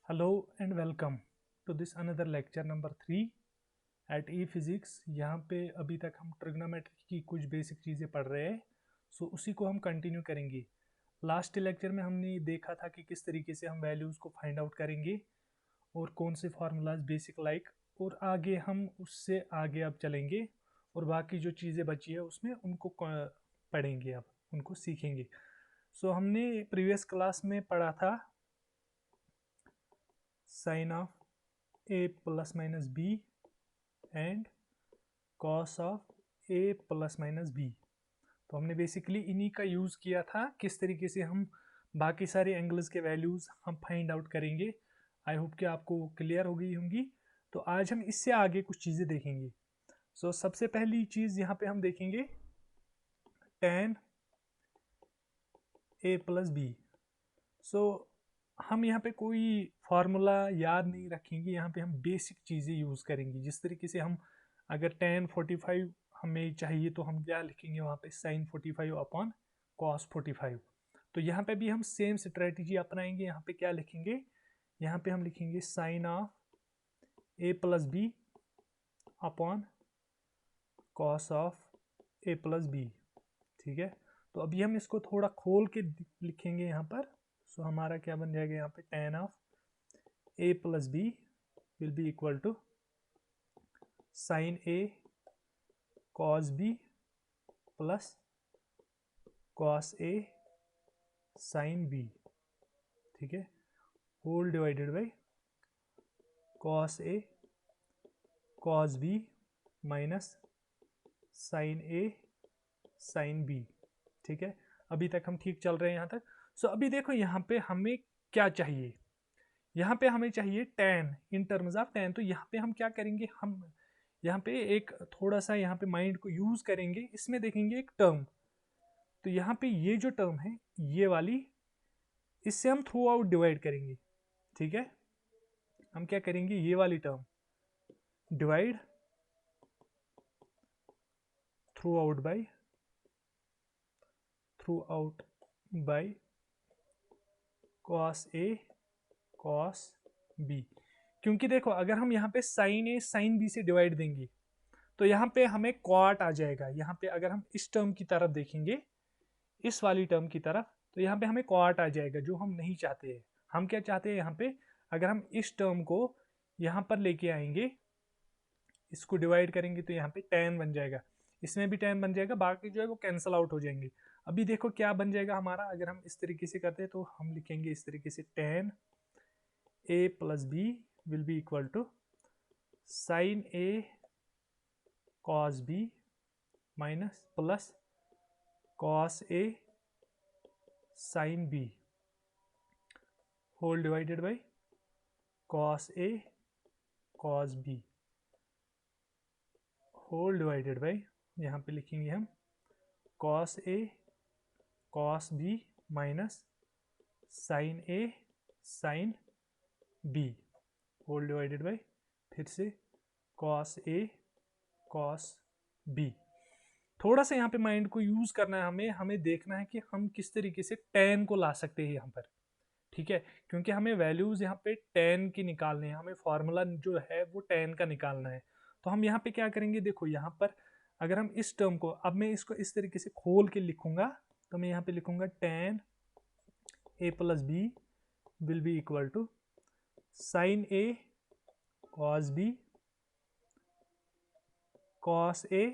Hello and welcome to this another lecture number 3 at E Physics। यहाँ पे अभी तक हम ट्रिग्नोमेट्री की कुछ बेसिक चीज़ें पढ़ रहे हैं, सो उसी को हम कंटिन्यू करेंगे। लास्ट लेक्चर में हमने देखा था कि किस तरीके से हम वैल्यूज़ को फाइंड आउट करेंगे और कौन से फार्मूलाज बेसिक लाइक, और आगे हम उससे आगे अब चलेंगे और बाकी जो चीज़ें बची है उसमें उनको पढ़ेंगे, अब उनको सीखेंगे। सो हमने प्रीवियस क्लास में पढ़ा था sine of A plus minus B and cos of A plus minus B. तो हमने बेसिकली इन्हीं का यूज़ किया था, किस तरीके से हम बाकी सारे एंगल्स के वैल्यूज़ हम फाइंड आउट करेंगे। आई होप कि आपको क्लियर हो गई होंगी। तो आज हम इससे आगे कुछ चीज़ें देखेंगे। सो सबसे पहली चीज़ यहाँ पे हम देखेंगे tan ए प्लस बी। सो हम यहाँ पे कोई फार्मूला याद नहीं रखेंगे, यहाँ पे हम बेसिक चीज़ें यूज़ करेंगे। जिस तरीके से हम अगर tan 45 हमें चाहिए तो हम क्या लिखेंगे वहाँ पे sin 45 अपॉन cos 45। तो यहाँ पे भी हम सेम स्ट्रेटजी अपनाएंगे। यहाँ पे क्या लिखेंगे, यहाँ पे हम लिखेंगे sine of A plus B upon cos of A plus B. ठीक है, तो अभी हम इसको थोड़ा खोल के लिखेंगे यहाँ पर। सो हमारा क्या बन जाएगा यहाँ पे, tan of A plus B will be equal to sine A cos B plus cos A sine B. ठीक है, whole divided by cos A cos B minus sine A sine B. ठीक है, अभी तक हम ठीक चल रहे हैं यहाँ तक। सो अभी देखो यहाँ पे हमें क्या चाहिए, यहाँ पे हमें चाहिए tan in terms of tan। तो यहाँ पे हम क्या करेंगे, हम यहाँ पे एक थोड़ा सा यहाँ पे माइंड को यूज करेंगे। इसमें देखेंगे एक टर्म, तो यहाँ पे ये जो टर्म है ये वाली, इससे हम थ्रू आउट डिवाइड करेंगे। ठीक है, हम क्या करेंगे, ये वाली term divide throughout by cos A cos B. क्योंकि देखो अगर हम यहाँ पे साइन ए साइन बी से डिवाइड देंगे तो यहाँ पे हमें कॉट आ जाएगा। यहाँ पे अगर हम इस टर्म की तरफ देखेंगे, इस वाली टर्म की तरफ, तो यहाँ पे हमें कॉट आ जाएगा, जो हम नहीं चाहते हैं। हम क्या चाहते हैं, यहाँ पे अगर हम इस टर्म को यहाँ पर लेके आएंगे, इसको डिवाइड करेंगे तो यहाँ पे tan बन जाएगा, इसमें भी tan बन जाएगा, बाकी जो है वो कैंसल आउट हो जाएंगे। अभी देखो क्या बन जाएगा हमारा, अगर हम इस तरीके से करते हैं तो हम लिखेंगे इस तरीके से tan a plus B will be equal to sine A cos B minus plus cos A sine B whole divided by cos A cos B whole divided by, यहाँ पे लिखेंगे हम cos A cos B minus sine A sine B whole divided by फिर से cos A cos B. थोड़ा सा यहाँ पे माइंड को यूज करना है, हमें देखना है कि हम किस तरीके से tan को ला सकते हैं यहाँ पर। ठीक है, क्योंकि हमें वैल्यूज यहाँ पे tan की निकालने हैं, हमें फॉर्मूला जो है वो tan का निकालना है। तो हम यहाँ पे क्या करेंगे, देखो यहाँ पर अगर हम इस टर्म को, अब मैं इसको इस तरीके से खोल के लिखूंगा, तो मैं यहाँ पे लिखूंगा tan A plus B will be equal to sine A cos B cos A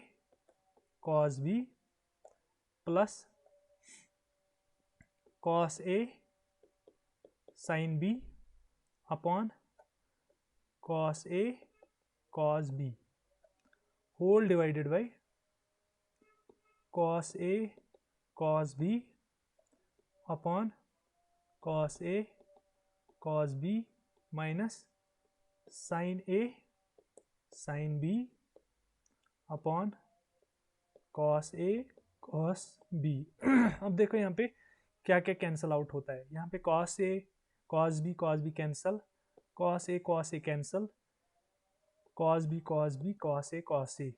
cos B plus cos A sine B upon cos A cos B whole divided by cos A cos B upon cos A cos B minus sine A sine B upon cos A cos B. अब देखो यहाँ पे क्या क्या cancel out होता है, यहाँ पे cos A cos B cancel, cos A cancel, cos B cos A.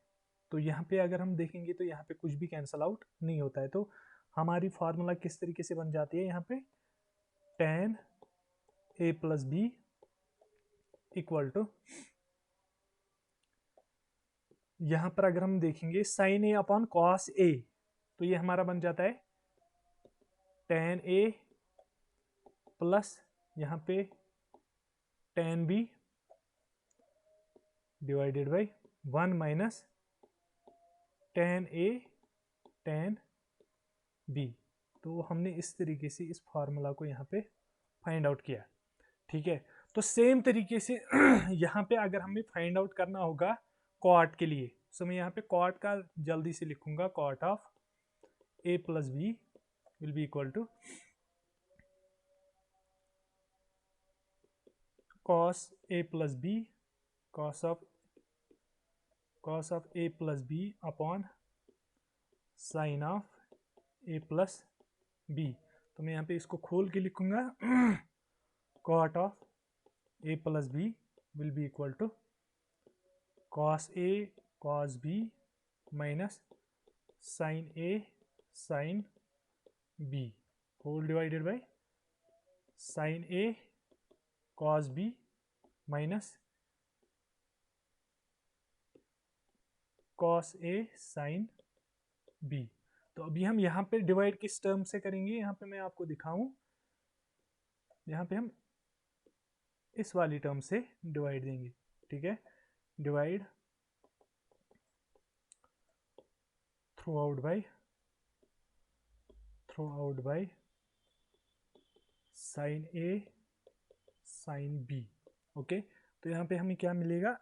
तो यहाँ पे अगर हम देखेंगे तो यहाँ पे कुछ भी कैंसल आउट नहीं होता है। तो हमारी फार्मूला किस तरीके से बन जाती है, यहाँ पे tan A plus B equal to, यहां पर अगर हम देखेंगे sine A upon cos A, तो ये हमारा बन जाता है टेन ए प्लस यहाँ पे tan B divided by 1 minus tan A tan B. तो हमने इस तरीके से इस फार्मूला को यहाँ पे फाइंड आउट किया। ठीक है, तो सेम तरीके से यहाँ पे अगर हमें फाइंड आउट करना होगा कॉट के लिए, तो मैं यहाँ पे कॉट का जल्दी से लिखूंगा, cot of A plus B will be equal to cos a plus b cos of a plus b upon sine of a plus b। तो मैं यहाँ पे इसको खोल के लिखूंगा cot of a plus b will be equal to cos a cos b minus sin a sin b whole divided by sin a cos b minus cos a sin b। तो अभी हम यहाँ पे डिवाइड किस term से करेंगे, यहाँ पे मैं आपको दिखाऊं, यहाँ पे हम इस वाली टर्म से डिवाइड देंगे। ठीक है, divide throughout by sine A sine B. Okay, तो यहाँ पे हमें क्या मिलेगा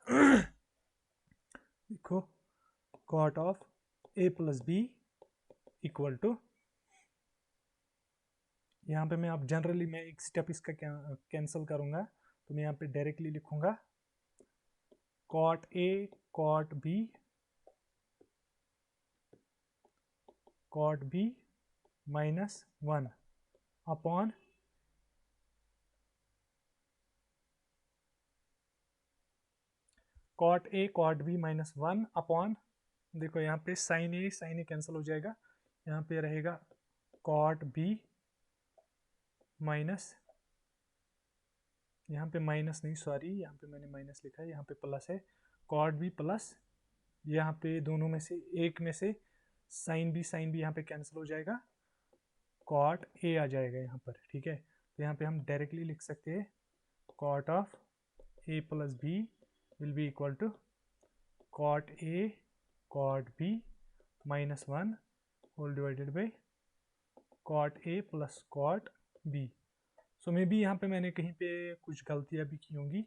देखो, cot of A plus B equal to, यहाँ पे मैं अब जनरली मैं एक स्टेप इसका कैंसिल करूंगा, तो मैं यहाँ पे डायरेक्टली लिखूंगा cot A cot B minus 1 upon cot A cot B minus 1 upon, देखो यहाँ पे साइन ए कैंसिल हो जाएगा, यहाँ पे रहेगा कॉट बी माइनस, यहाँ पे माइनस नहीं सॉरी, यहाँ पे मैंने माइनस लिखा है, यहाँ पे प्लस है, कॉट बी प्लस, यहाँ पे दोनों में से एक में से साइन बी यहाँ पे कैंसिल हो जाएगा, कॉट ए आ जाएगा यहाँ पर। ठीक है, तो यहाँ पे हम डायरेक्टली लिख सकते हैं cot of A plus B will be equal to cot A cot B minus 1 whole divided by cot A plus cot B. So maybe यहाँ पे मैंने कहीं पे कुछ गलतियाँ भी की होंगी,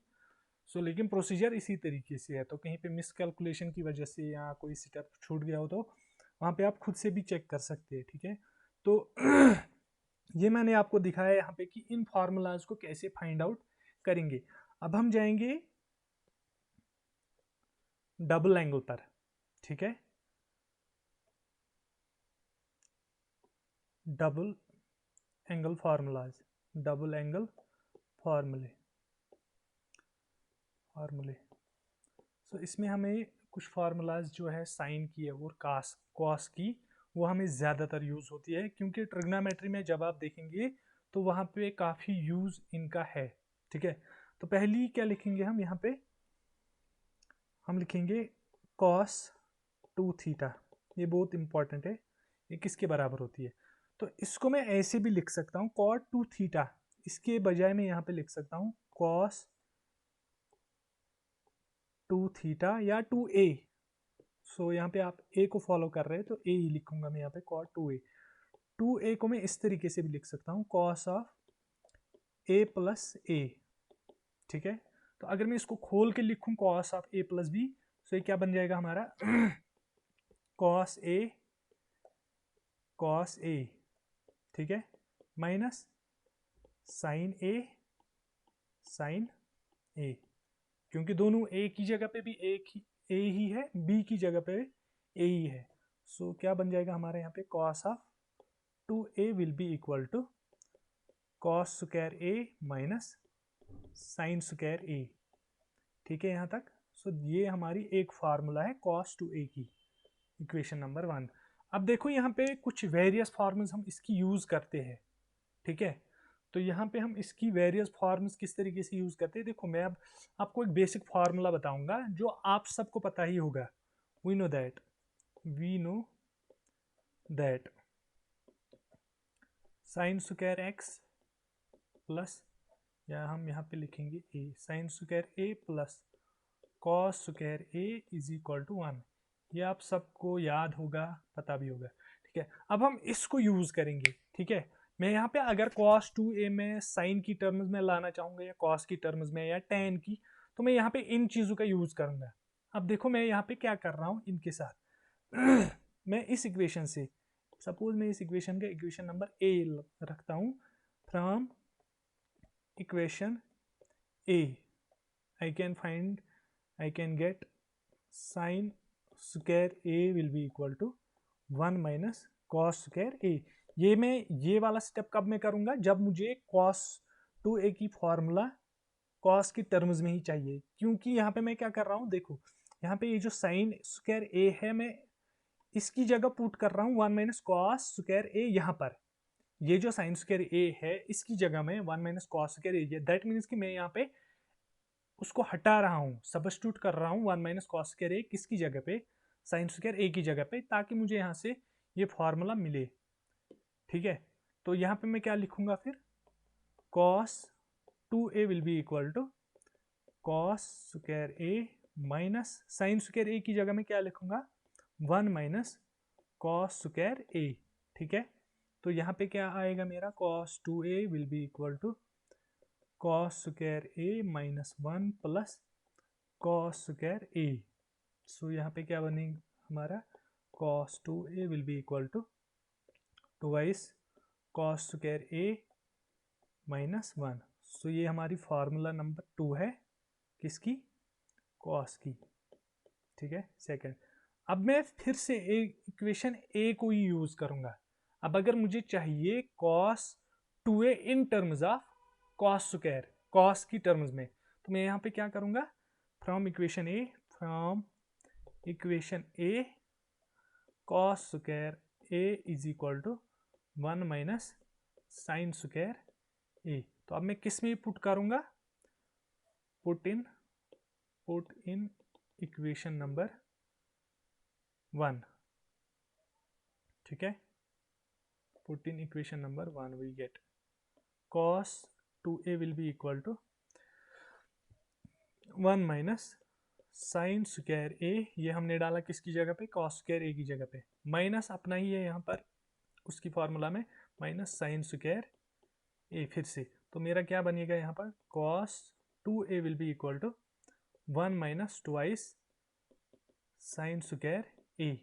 सो लेकिन प्रोसीजर इसी तरीके से है, तो कहीं पे मिस कैलकुलेशन की वजह से या कोई स्टेप छूट गया हो तो वहाँ पे आप खुद से भी चेक कर सकते हैं। ठीक है, तो ये मैंने आपको दिखाया यहाँ पे कि इन फार्मूलाज को कैसे फाइंड आउट करेंगे। अब हम जाएंगे डबल एंगल पर। ठीक है, double angle formulas, double angle फार्मूले। सो इसमें हमें कुछ फार्मूलाज जो है साइन की और कॉस की, वो हमें ज़्यादातर यूज़ होती है, क्योंकि ट्रिग्नोमेट्री में जब आप देखेंगे तो वहाँ पे काफ़ी यूज़ इनका है। ठीक है, तो पहली क्या लिखेंगे हम, यहाँ पे हम लिखेंगे कॉस 2 थीटा, ये बहुत इंपॉर्टेंट है, ये किसके बराबर होती है, तो इसको मैं ऐसे भी लिख सकता हूँ कॉट 2 थीटा, इसके बजाय मैं यहाँ पे लिख सकता हूँ कॉस 2 थीटा या 2a। सो यहाँ पे आप a को फॉलो कर रहे हैं तो a ही लिखूंगा मैं यहाँ पे कॉट 2a को मैं इस तरीके से भी लिख सकता हूँ cos of a plus a। ठीक है, तो अगर मैं इसको खोल के लिखूं cos of a plus B, तो ये क्या बन जाएगा हमारा कॉस a। ठीक है, माइनस साइन a, क्योंकि दोनों a की जगह पे भी a ही है, b की जगह पे a ही है, सो क्या बन जाएगा हमारे यहाँ पे cos of 2a will be equal to cos square a minus sine square a। ठीक है यहाँ तक, सो ये हमारी एक फार्मूला है cos 2a की, इक्वेशन नंबर 1। अब देखो यहाँ पे कुछ वेरियस फार्मूल्स हम इसकी यूज करते हैं। ठीक है, तो यहाँ पे हम इसकी वेरियस फॉर्म्स किस तरीके से यूज़ करते हैं। देखो मैं अब आपको एक बेसिक फार्मूला बताऊंगा जो आप सबको पता ही होगा। We know that sine square X plus, या हम यहाँ पे लिखेंगे A, sine square A plus cos square A is equal to 1। ये आप सबको याद होगा, पता भी होगा। ठीक है, अब हम इसको यूज करेंगे। ठीक है, मैं यहाँ पे अगर cos 2a में साइन की टर्म्स में लाना चाहूंगा या cos की टर्म्स में या tan की, तो मैं यहाँ पे इन चीजों का यूज करूंगा। अब देखो मैं यहाँ पे क्या कर रहा हूँ इनके साथ मैं इस इक्वेशन से, सपोज मैं इस इक्वेशन का इक्वेशन नंबर ए रखता हूँ। From equation A I can get sin square a will be equal to 1 minus cos square a। ये मैं ये वाला स्टेप कब मैं करूंगा, जब मुझे cos 2a की फॉर्मूला cos की टर्म्स में ही चाहिए। क्योंकि यहाँ पे मैं क्या कर रहा हूँ, देखो यहाँ पे ये जो sin square a है, मैं इसकी जगह पुट कर रहा हूँ 1 माइनस कॉस स्क्वायर a यहाँ पर। ये जो sin square a है इसकी जगह में 1 minus cos square a, that means कि मैं यहाँ पे उसको हटा रहा हूँ, सब्स्टिट्यूट कर रहा हूँ 1 माइनस कॉस स्क्वायर ए किसकी जगह पे, साइन स्क्वायर ए की जगह पे, ताकि मुझे यहाँ से ये फॉर्मूला मिले। ठीक है, तो यहाँ पे मैं क्या लिखूंगा फिर, cos 2a will be equal to cos square A minus sine square A की जगह में क्या लिखूंगा, 1 माइनस कॉस स्क्वायर ए। ठीक है, तो यहाँ पे क्या आएगा मेरा, cos 2a will be equal to cos square A minus 1 plus cos square A. So यहाँ पे क्या बनेगा हमारा, cos 2a will be equal to twice cos square A minus 1। सो ये हमारी फार्मूला नंबर 2 है, किसकी, कॉस की। ठीक है, सेकंड। अब मैं फिर से इक्वेशन ए को ही यूज करूंगा। अब अगर मुझे चाहिए cos 2a in terms of cos square, cos की टर्म्स में, तो मैं यहाँ पे क्या करूंगा, from equation A cos square a is equal to 1 minus sine square a। तो अब मैं किस में पुट करूंगा, पुट इन इक्वेशन नंबर 1। ठीक है, put in equation number 1 we get cos 2a will be equal to 1 minus sine square A, ये हमने डाला किसकी जगह पे, कॉस स्क्वायर ए की जगह पे, माइनस अपना ही है यहाँ पर उसकी फॉर्मूला में, माइनस साइन स्क्वायर ए फिर से। तो मेरा क्या बनेगा यहाँ पर, cos 2a will be equal to 1 minus twice sine square A.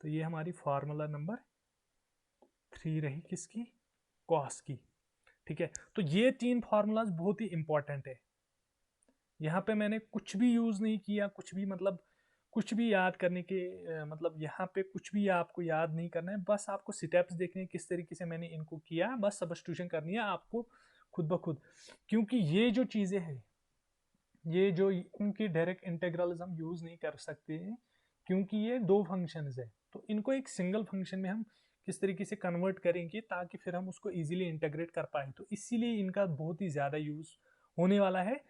तो ये हमारी फार्मूला नंबर 3 रही किसकी, कॉस की। ठीक है, तो ये 3 फार्मूलाज बहुत ही इंपॉर्टेंट है। यहाँ पे मैंने कुछ भी यूज नहीं किया, कुछ भी मतलब कुछ भी याद करने के मतलब यहाँ पे कुछ भी आपको याद नहीं करना है, बस आपको स्टेप्स देखने किस तरीके से मैंने इनको किया, बस सब्स्टिट्यूशन करनी है आपको खुद ब खुद। क्योंकि ये जो चीज़ें हैं, ये जो इनकी डायरेक्ट इंटीग्रल्स हम यूज़ नहीं कर सकते हैं, क्योंकि ये 2 फंक्शंस है। तो इनको एक सिंगल फंक्शन में हम किस तरीके से कन्वर्ट करेंगे ताकि फिर हम उसको इजीली इंटीग्रेट कर पाए, तो इसीलिए इनका बहुत ही ज़्यादा यूज़ होने वाला है।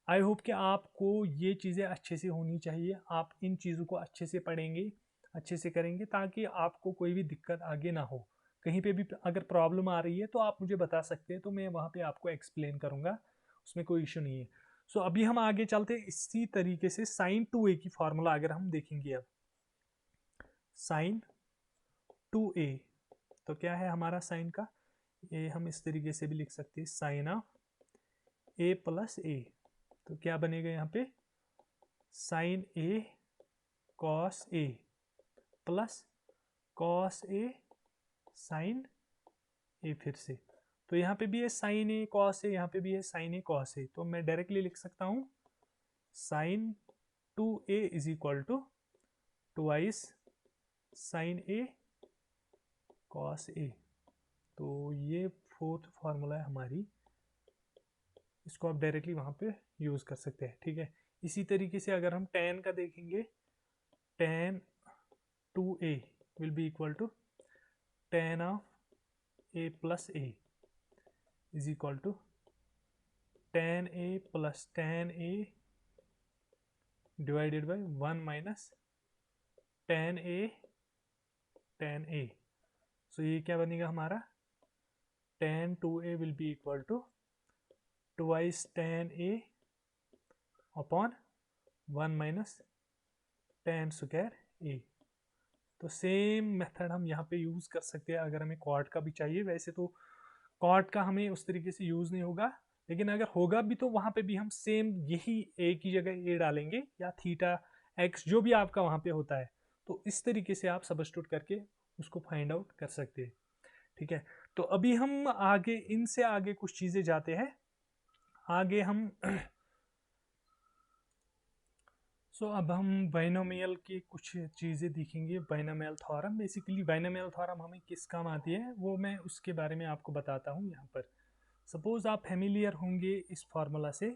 आई होप कि आपको ये चीज़ें अच्छे से होनी चाहिए, आप इन चीज़ों को अच्छे से पढ़ेंगे, अच्छे से करेंगे, ताकि आपको कोई भी दिक्कत आगे ना हो। कहीं पे भी अगर प्रॉब्लम आ रही है तो आप मुझे बता सकते हैं, तो मैं वहाँ पे आपको एक्सप्लेन करूँगा, उसमें कोई इशू नहीं है। सो अभी हम आगे चलते हैं इसी तरीके से साइन 2a की फार्मूला अगर हम देखेंगे। अब साइन 2a, तो क्या है हमारा साइन का, ये हम इस तरीके से भी लिख सकते हैं, साइन ऑफ a प्लस ए। तो क्या बनेगा यहाँ पे, sine A cos A plus cos A sign ए फिर से। तो यहाँ पे भी है साइन ए कॉस ए, यहाँ पे भी है साइन ए कॉस ए, तो मैं डायरेक्टली लिख सकता हूँ sine 2a is equal to twice sine A cos A. तो ये 4th फार्मूला है हमारी, इसको आप डायरेक्टली वहाँ पे यूज़ कर सकते हैं। ठीक है, इसी तरीके से अगर हम tan का देखेंगे, tan 2a will be equal to tan of a plus A. Is equal to tan a plus tan a divided by 1 minus tan a। So ये क्या बनेगा हमारा, tan 2a will be equal to twice tan a upon 1 minus tan square a। तो same method हम यहाँ पे use कर सकते हैं अगर हमें कॉट का भी चाहिए। वैसे तो कॉट का हमें उस तरीके से यूज़ नहीं होगा, लेकिन अगर होगा भी तो वहाँ पे भी हम सेम यही ए की जगह ए डालेंगे या थीटा एक्स जो भी आपका वहाँ पे होता है। तो इस तरीके से आप सबस्टिट्यूट करके उसको फाइंड आउट कर सकते हैं। ठीक है, तो अभी हम आगे इनसे आगे कुछ चीज़ें जाते हैं। आगे हम अब हम बाइनोमियल की कुछ चीज़ें देखेंगे। Binomial theorem, basically binomial theorem हमें किस काम आती है वो मैं उसके बारे में आपको बताता हूँ यहाँ पर। सपोज आप फेमिलियर होंगे इस फार्मूला से,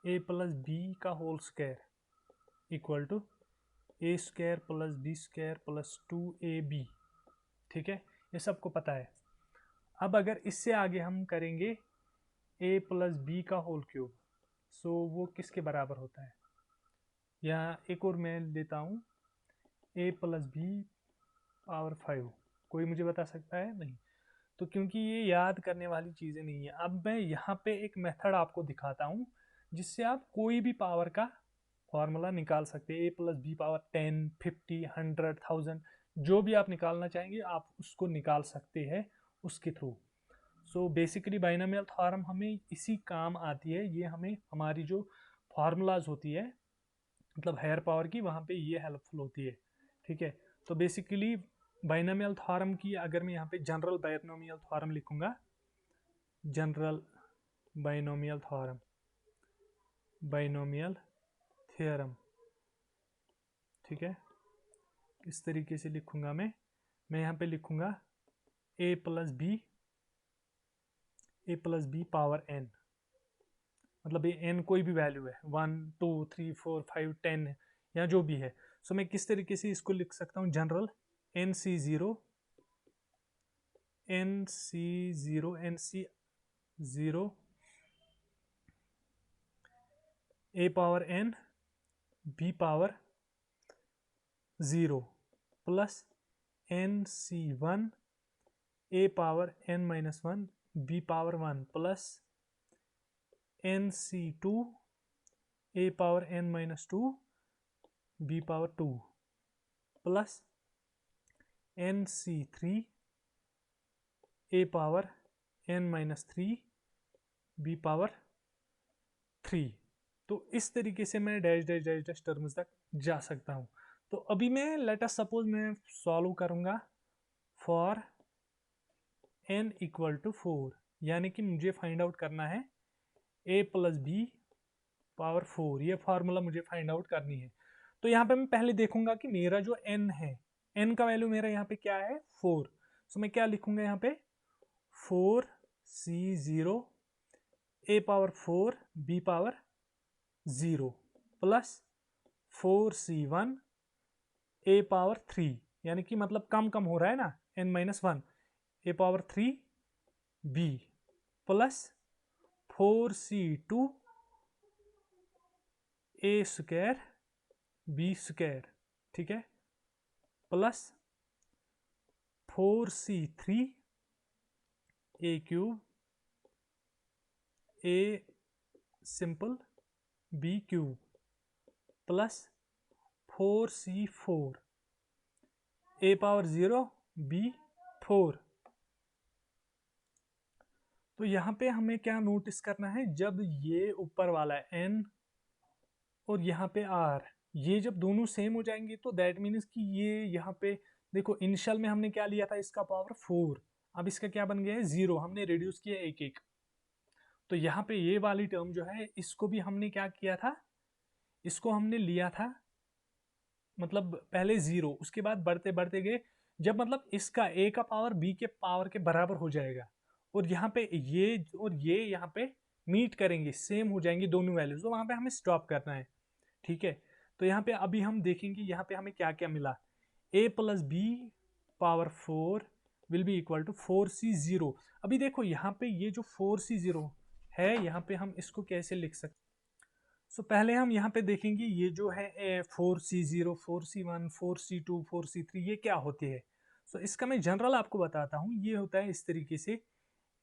a प्लस बी का whole square equal to A square plus B square plus 2ab। ठीक है, ये सबको पता है। अब अगर इससे आगे हम करेंगे a प्लस बी का होल क्यूब, सो वो किसके बराबर होता है, या एक और मैं लेता हूँ a प्लस बी पावर 5। कोई मुझे बता सकता है? नहीं। तो क्योंकि ये याद करने वाली चीज़ें नहीं है, अब मैं यहाँ पे एक मेथड आपको दिखाता हूँ जिससे आप कोई भी पावर का फॉर्मूला निकाल सकते हैं। a प्लस बी पावर 10, 50, 100, 1000 जो भी आप निकालना चाहेंगे आप उसको निकाल सकते हैं उसके through. So basically binomial theorem हमें इसी काम आती है। ये हमें हमारी जो फार्मूलाज होती है मतलब हायर पावर की, वहाँ पे ये हेल्पफुल होती है। ठीक है, तो बेसिकली बाइनोमियल थ्योरम की अगर मैं यहाँ पे जनरल बाइनोमियल थ्योरम लिखूंगा, general binomial theorem, binomial theorem, ठीक है, इस तरीके से लिखूंगा मैं यहाँ पे लिखूंगा a plus B power n, मतलब ये n कोई भी वैल्यू है, 1 2 3 4 5 10 या जो भी है। सो मैं किस तरीके से इसको लिख सकता हूँ, general nc0 a power n b power 0 plus nc1 a power n minus 1 b power 1 plus nc2 a power n minus 2 b power 2 plus nc3 a power n minus 3 b power 3। तो इस तरीके से मैं dash dash dash dash terms तक जा सकता हूँ। तो अभी मैं लेट अस सपोज मैं सॉल्व करूँगा फॉर n इक्वल टू 4, यानी कि मुझे फाइंड आउट करना है a प्लस बी पावर 4, ये फार्मूला मुझे फाइंड आउट करनी है। तो यहाँ पे मैं पहले देखूंगा कि मेरा जो n है, n का वैल्यू मेरा यहाँ पे क्या है 4। सो मैं क्या लिखूंगा यहाँ पे 4c0 a power 4 b power 0 plus 4c1 a power 3, यानी कि मतलब कम कम हो रहा है ना, n minus 1 a power 3 b plus 4c2 a square b square, ठीक है, plus 4c3 a cube a simple b cube plus 4c4 a power 0 b 4। तो यहाँ पे हमें क्या नोटिस करना है, जब ये ऊपर वाला है n और यहाँ पे r, ये जब दोनों सेम हो जाएंगे तो दैट मीन्स कि ये यहाँ पे देखो इनिशियल में हमने क्या लिया था, इसका पावर 4, अब इसका क्या बन गया है 0, हमने रिड्यूस किया एक एक। तो यहाँ पे ये वाली टर्म जो है इसको भी हमने क्या किया था, इसको हमने लिया था मतलब पहले 0, उसके बाद बढ़ते बढ़ते गए, जब मतलब इसका a का पावर b के पावर के बराबर हो जाएगा और यहाँ पे ये और ये यहाँ पे मीट करेंगे, सेम हो जाएंगे दोनों वैल्यूज, तो वहाँ पे हमें स्टॉप करना है। ठीक है, तो यहाँ पे अभी हम देखेंगे यहाँ पे हमें क्या क्या मिला, a plus B power 4 will be equal to 4c0। अभी देखो यहाँ पे ये जो 4c0 है, यहाँ पे हम इसको कैसे लिख सकते। सो पहले हम यहाँ पे देखेंगे ये जो है 4c0, 4c1, 4c2, 4c3 ये क्या होती है। सो इसका मैं जनरल आपको बताता हूँ। ये होता है इस तरीके से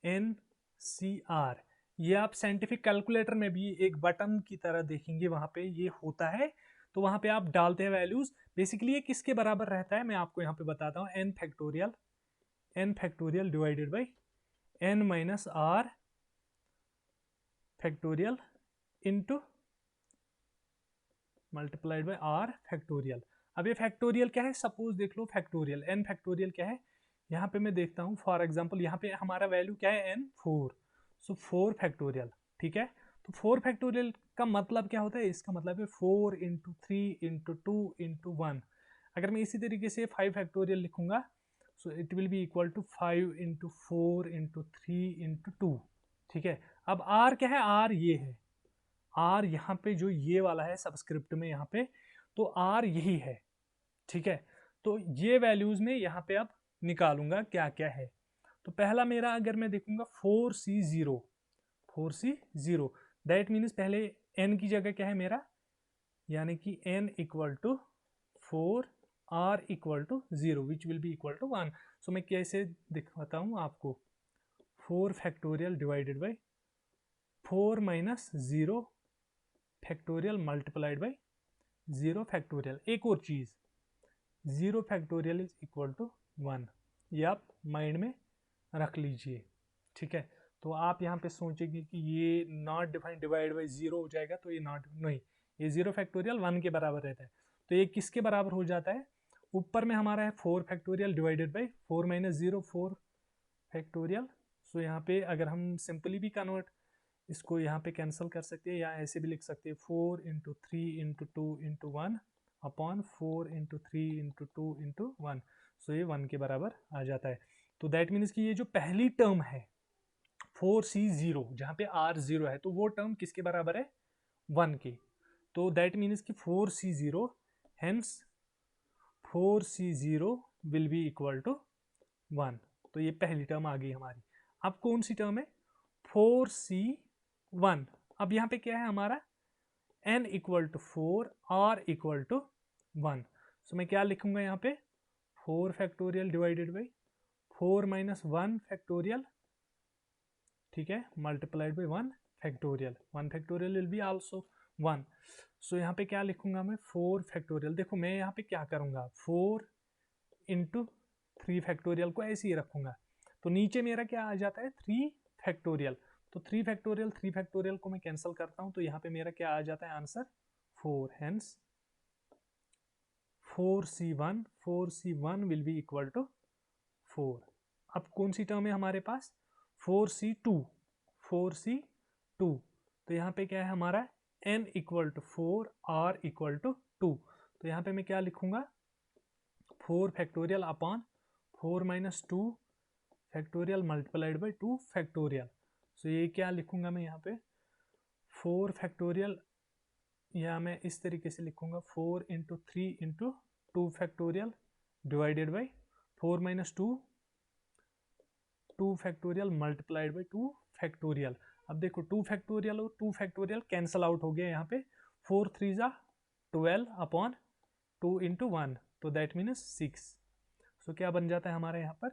NCR। ये आप साइंटिफिक कैलकुलेटर में भी एक बटन की तरह देखेंगे, वहां पे ये होता है। तो वहां पे आप डालते हैं वैल्यूज। बेसिकली ये किसके बराबर रहता है मैं आपको यहाँ पे बताता हूँ। n factorial divided by n minus r factorial into multiplied by r factorial. अब ये फैक्टोरियल क्या है, सपोज देख लो फैक्टोरियल n फैक्टोरियल क्या है। यहाँ पे मैं देखता हूँ फॉर एग्जाम्पल, यहाँ पे हमारा वैल्यू क्या है n 4। सो 4 फैक्टोरियल, ठीक है। तो 4 फैक्टोरियल का मतलब क्या होता है, इसका मतलब है 4 इंटू 3 इंटू 2 इंटू 1। अगर मैं इसी तरीके से 5 फैक्टोरियल लिखूंगा, so it will be equal to 5 into 4 into 3 into 2, ठीक है। अब r क्या है, r ये है, आर यहाँ पे जो ये वाला है सबस्क्रिप्ट में यहाँ पे, तो आर यही है, ठीक है। तो ये वैल्यूज में यहाँ पे अब निकालूंगा क्या क्या है। तो पहला मेरा अगर मैं देखूंगा 4c0, 4c0 दैट मीन्स पहले n की जगह क्या है मेरा, यानी कि n equal to 4, r equal to 0 which will be equal to 1। So मैं कैसे दिखाता हूँ आपको, 4 factorial divided by 4 minus 0 factorial multiplied by 0 factorial. एक और चीज, 0 फैक्टोरियल इज इक्वल टू 1, ये आप माइंड में रख लीजिए, ठीक है। तो आप यहाँ पे सोचेंगे कि ये नॉट डिफाइन डिवाइड बाई 0 हो जाएगा, तो ये नॉट, नहीं, ये 0 फैक्टोरियल 1 के बराबर रहता है। तो ये किसके बराबर हो जाता है, ऊपर में हमारा है 4 factorial divided by 4 minus 0 4 factorial. So यहाँ पे अगर हम सिंपली भी कन्वर्ट इसको यहाँ पे कैंसिल कर सकते हैं, या ऐसे भी लिख सकते हैं 4 into 3 into 2 into 1 upon 4 into 3 into 2 into 1। सो ये 1 के बराबर आ जाता है। तो दैट मीन्स कि ये जो पहली टर्म है 4c0 जहाँ पे r0 है, तो वो टर्म किसके बराबर है, 1 के। तो दैट मीन्स कि 4c0, hence 4c0 will be equal to 1। तो ये पहली टर्म आ गई हमारी। अब कौन सी टर्म है, 4c1। अब यहाँ पे क्या है हमारा, n equal to 4, r equal to 1। So मैं क्या लिखूंगा यहाँ पे, 4 factorial divided by 4 minus 1 factorial, ठीक है, multiplied by 1 factorial. 1 factorial will be also 1। So यहाँ पे क्या लिखूंगा मैं, 4 फैक्टोरियल। देखो मैं यहाँ पे क्या करूंगा, 4 इंटू 3 फैक्टोरियल को ऐसे ही रखूंगा। तो नीचे मेरा क्या आ जाता है, 3 फैक्टोरियल। तो 3 फैक्टोरियल को मैं कैंसिल करता हूं, तो यहाँ पे मेरा क्या आ जाता है answer 4। Hence 4c1 will be equal to 4। अब कौन सी टर्म है हमारे पास, 4c2। तो यहाँ पे क्या है हमारा, n equal to 4, r equal to 2। तो यहाँ पे मैं क्या लिखूंगा, 4 factorial upon 4 minus 2 factorial multiplied by 2 factorial. So ये क्या लिखूंगा मैं यहाँ पे, 4 फैक्टोरियल, या मैं इस तरीके से लिखूंगा 4 into 3 into 2 factorial divided by 4 minus 2 factorial multiplied by 2 factorial. अब देखो 2 फैक्टोरियल और 2 फैक्टोरियल कैंसल आउट हो गया यहाँ पे, 4 3 जा 12 अपॉन 2 इंटू 1, तो दैट मीन्स 6। सो क्या बन जाता है हमारे यहाँ पर,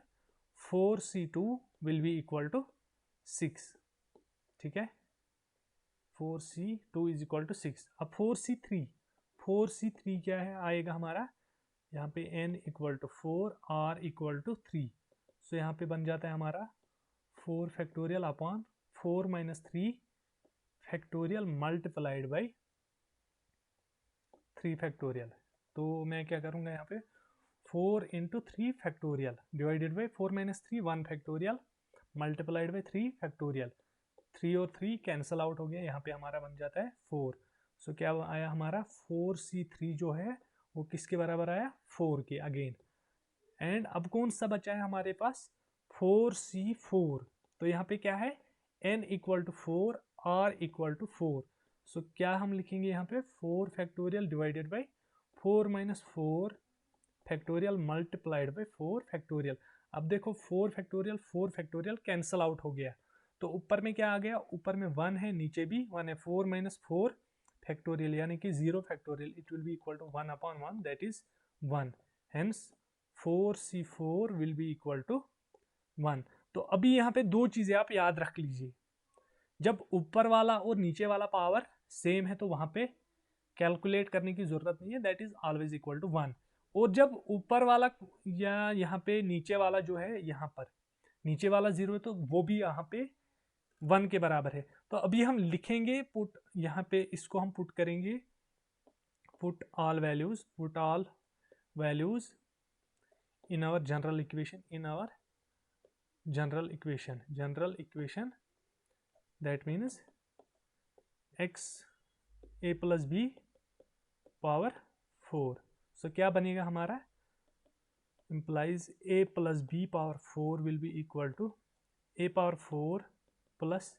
4c2 will be equal to 6, ठीक है। 4c2 is equal to 6। अब 4c3 क्या है आएगा हमारा, यहाँ पे n equal to 4, r equal to 3। So यहाँ पे बन जाता है हमारा 4 factorial upon 4 minus 3 factorial multiplied by 3 factorial. तो मैं क्या करूँगा यहाँ पे, 4 into 3 factorial divided by 4 minus 3 1 factorial multiplied by 3 factorial. 3 और 3 कैंसल आउट हो गया, यहाँ पे हमारा बन जाता है 4। सो क्या आया हमारा, 4c3 जो है वो किसके बराबर आया, 4 के अगेन। एंड अब कौन सा बचा है हमारे पास, 4c4। तो यहाँ पे क्या है, n equal to 4, r equal to 4। सो क्या हम लिखेंगे यहाँ पे, 4 factorial divided by 4 minus 4 factorial multiplied by 4 factorial. अब देखो 4 फैक्टोरियल कैंसल आउट हो गया, तो ऊपर में क्या आ गया, ऊपर में 1 है, नीचे भी 1 है, 4 माइनस 4 फैक्टोरियल यानी कि 0 factorial, it will be equal to 1 upon 1 that is 1, hence 4c4 will be equal to 1। तो अभी यहाँ पे दो चीजें आप याद रख लीजिए, जब ऊपर वाला और नीचे वाला पावर सेम है तो वहां पे कैलकुलेट करने की जरूरत नहीं है, that is always equal to 1। और जब ऊपर वाला या यहाँ पे नीचे वाला जो है, यहाँ पर नीचे वाला 0 है तो वो भी यहाँ पे 1 के बराबर है। तो अभी हम लिखेंगे पुट, यहाँ पे इसको हम पुट करेंगे, put all values in our general equation, general equation that means x a plus B power 4। सो क्या बनेगा हमारा, implies a plus b power 4 will be equal to a power 4 plus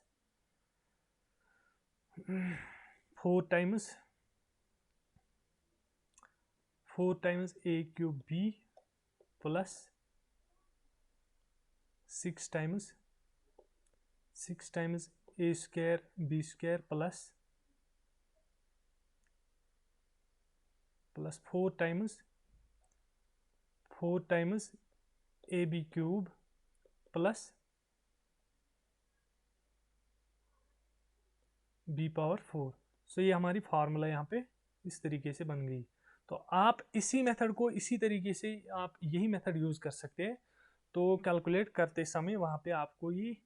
4 times a cube b plus 6 times a square b square plus 4 times ab cube plus b power 4। सो ये हमारी formula यहाँ पे इस तरीके से बन गई। तो आप इसी मेथड को इसी तरीके से आप यही मेथड यूज कर सकते हैं, तो कैलकुलेट करते समय वहाँ पे आपको ये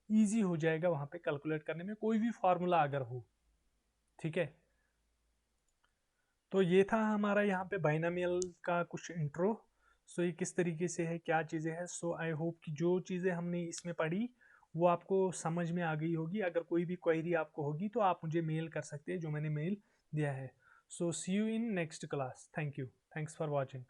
इजी हो जाएगा, वहाँ पे कैलकुलेट करने में कोई भी फार्मूला अगर हो, ठीक है। तो ये था हमारा यहाँ पे बाइनोमियल का कुछ इंट्रो। सो ये किस तरीके से है, क्या चीज़ें हैं। सो आई होप कि जो चीज़ें हमने इसमें पढ़ी वो आपको समझ में आ गई होगी। अगर कोई भी क्वेरी आपको होगी तो आप मुझे मेल कर सकते हैं, जो मैंने मेल दिया है। So see you in next class. Thank you, thanks for watching.